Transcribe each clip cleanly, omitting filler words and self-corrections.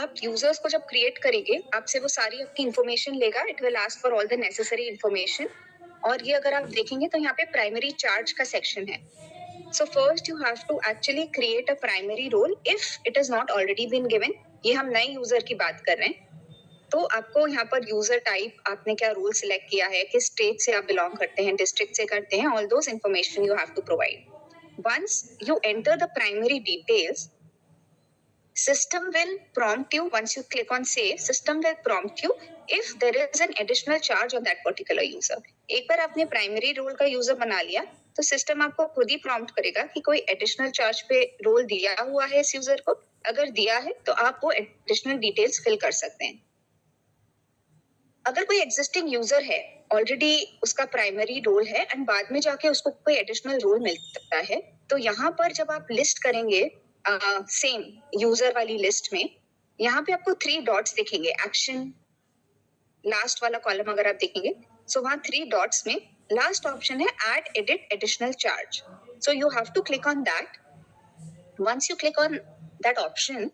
आप यूजर्स को जब क्रिएट करेंगे, आपसे वो सारी आपकी इंफॉर्मेशन लेगा. It will ask for all the necessary information. और ये अगर आप देखेंगे तो यहाँ पे प्राइमरी चार्ज का सेक्शन है. So first you have to actually create a primary role if it is not already been given. ये हम नए यूजर की बात कर रहे हैं. तो आपको यहाँ पर यूजर टाइप, आपने क्या रोल सिलेक्ट किया है, किस स्टेट से आप बिलोंग करते हैं, डिस्ट्रिक्ट से करते हैं, all those information you have to provide. Once you enter the primary details, system will prompt you. Once you click on save, system will prompt you if there is an additional charge on that particular user. एक बार आपने primary role का user बना लिया तो system आपको खुद ही prompt करेगा कि कोई एडिशनल चार्ज पे रोल दिया हुआ है इस यूजर को. अगर दिया है तो आप वो एडिशनल डिटेल्स फिल कर सकते हैं. अगर कोई एग्जिस्टिंग यूजर है, ऑलरेडी उसका प्राइमरी रोल है एंड बाद में जाके उसको कोई एडिशनल रोल मिलता है, तो यहाँ पर जब आप लिस्ट करेंगे सेम यूजर वाली लिस्ट में, यहाँ पे आपको 3 डॉट्स दिखेंगे. एक्शन लास्ट वाला कॉलम अगर आप देखेंगे, सो वहाँ 3 डॉट्स में लास्ट ऑप्शन है add edit additional charge. So you have to click on that. Once you click on that option,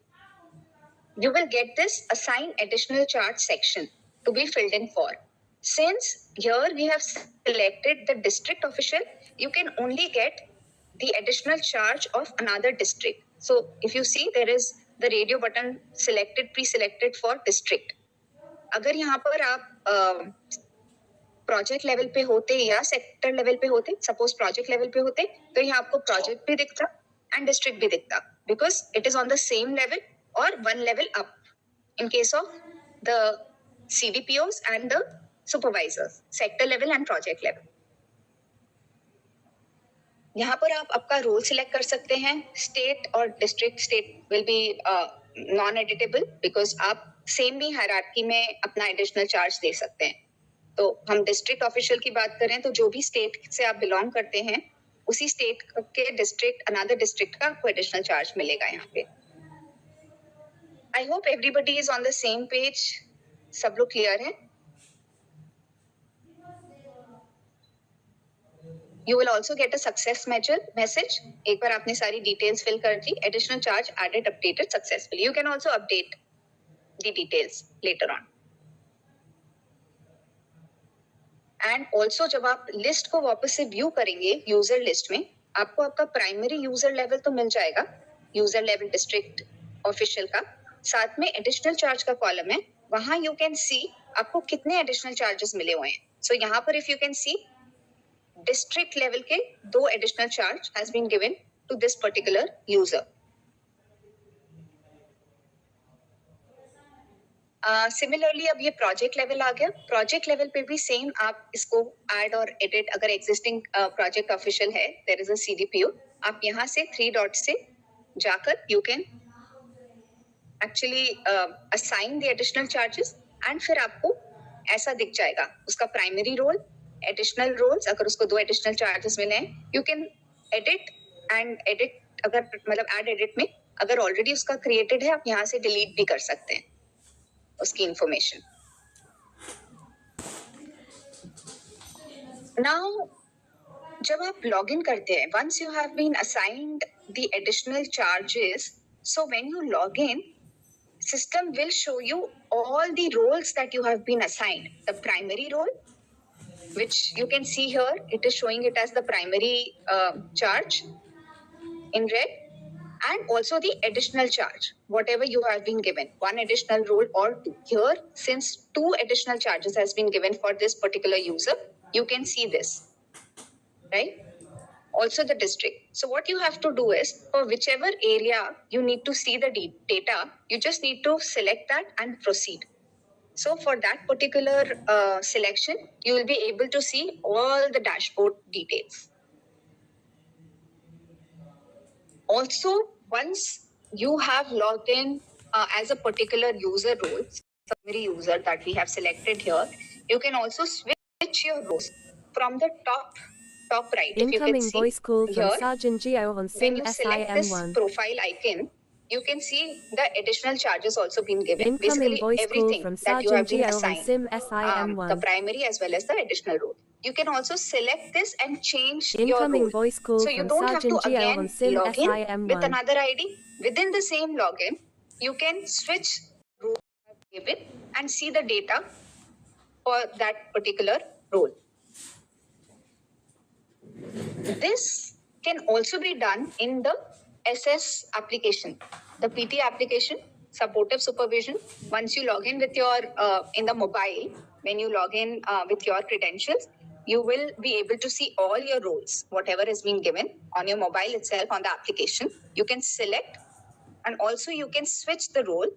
you will get this assign additional charge section to be filled in for. Since here we have selected the district official, you can only get the additional charge of another district. So if you see, there is the radio button selected, pre-selected for district. अगर यहाँ पर आप project level पे होते या sector level पे होते, suppose project level पे होते, तो यहाँ आपको प्रोजेक्ट भी दिखता एंड डिस्ट्रिक्ट भी दिखता, because it is on the same level or one level up in case of the CDPOs and the supervisors, sector level and project level. यहाँ पर आप आपका रोल सिलेक्ट कर सकते हैं. स्टेट और district, state will be non editable because आप same भी हायरार्की में अपना एडिशनल चार्ज दे सकते हैं. तो हम डिस्ट्रिक्ट ऑफिशियल की बात करें तो जो भी स्टेट से आप बिलोंग करते हैं, उसी स्टेट के डिस्ट्रिक्ट, अनदर डिस्ट्रिक्ट का आपको एडिशनल चार्ज मिलेगा यहाँ पे. I hope everybody is on the same page. सब लोग क्लियर है? You will also get a success message. एक बार आपने सारी details fill कर दी, additional charge added updated successfully. You can also update the details later on. And also जब आप list को वापस से view करेंगे user list में, आपको आपका primary user level तो मिल जाएगा, user level district official का. साथ में एडिशनल चार्ज का कॉलम है, वहां यू कैन सी आपको कितने एडिशनल चार्जेस मिले हुए हैं. सो यहाँ पर if you can see district level के 2 additional charge has been given to this particular user. Similarly अब ये प्रोजेक्ट लेवल आ गया. प्रोजेक्ट लेवल पे भी सेम आप इसको ऐड और एडिट, अगर एग्जिस्टिंग प्रोजेक्ट ऑफिशियल है, देयर इज अ CDPO, आप यहाँ से 3 डॉट से जाकर you can actually assign the additional charges and फिर आपको ऐसा दिख जाएगा उसका प्राइमरी रोल, एडिशनल रोल्स. अगर उसको 2 एडिशनल चार्जेस मिले हैं, you can edit and edit, अगर मतलब ऐड एडिट में अगर ऑलरेडी उसका क्रिएटेड है, आप यहाँ से डिलीट भी कर सकते हैं उसकी इंफॉर्मेशन. नाउ जब आप लॉग इन करते हैं, once you have been assigned the additional charges, so when you log in, system will show you all the roles that you have been assigned. The primary role, which you can see here, it is showing it as the primary charge in red, and also the additional charge, whatever you have been given, 1 additional role or 2. Here, since 2 additional charges has been given for this particular user, you can see this, right? Also the district. So what you have to do is, for whichever area you need to see the data, you just need to select that and proceed. So for that particular selection, you will be able to see all the dashboard details. Also, once you have logged in as a particular user role, primary user that we have selected here, you can also switch your roles from the top right. Incoming voice call from here, Sergeant Geo on when SIM you select this SIM1. profile icon, you can see the additional charges also been given. Incoming Basically voice call everything from that you have Sergeant been Geo on assigned, SIM the SIM1. primary as well as the additional role. You can also select this and change your Incoming role. voice call So you from don't have to Sergeant Geo again on SIM log in with SIM1. another ID. Within the same login, you can switch type in and see the data for that particular role. This can also be done in the SS application, the PT application, supportive supervision. Once you log in with your in the mobile, when you log in with your credentials, you will be able to see all your roles, whatever is being given on your mobile itself on the application. You can select, and also you can switch the role.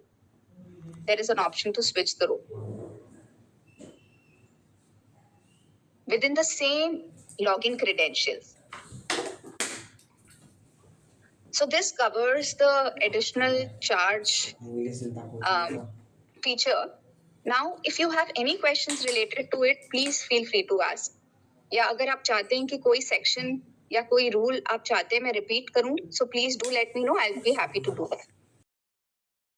There is an option to switch the role within the same login credentials. So this covers the additional charge feature. Now, if you have any questions related to it, please feel free to ask. या अगर आप चाहते हैं कि कोई section या कोई rule आप चाहते हैं मैं रिपीट करूं, so please do let me know. I'll be happy to do that.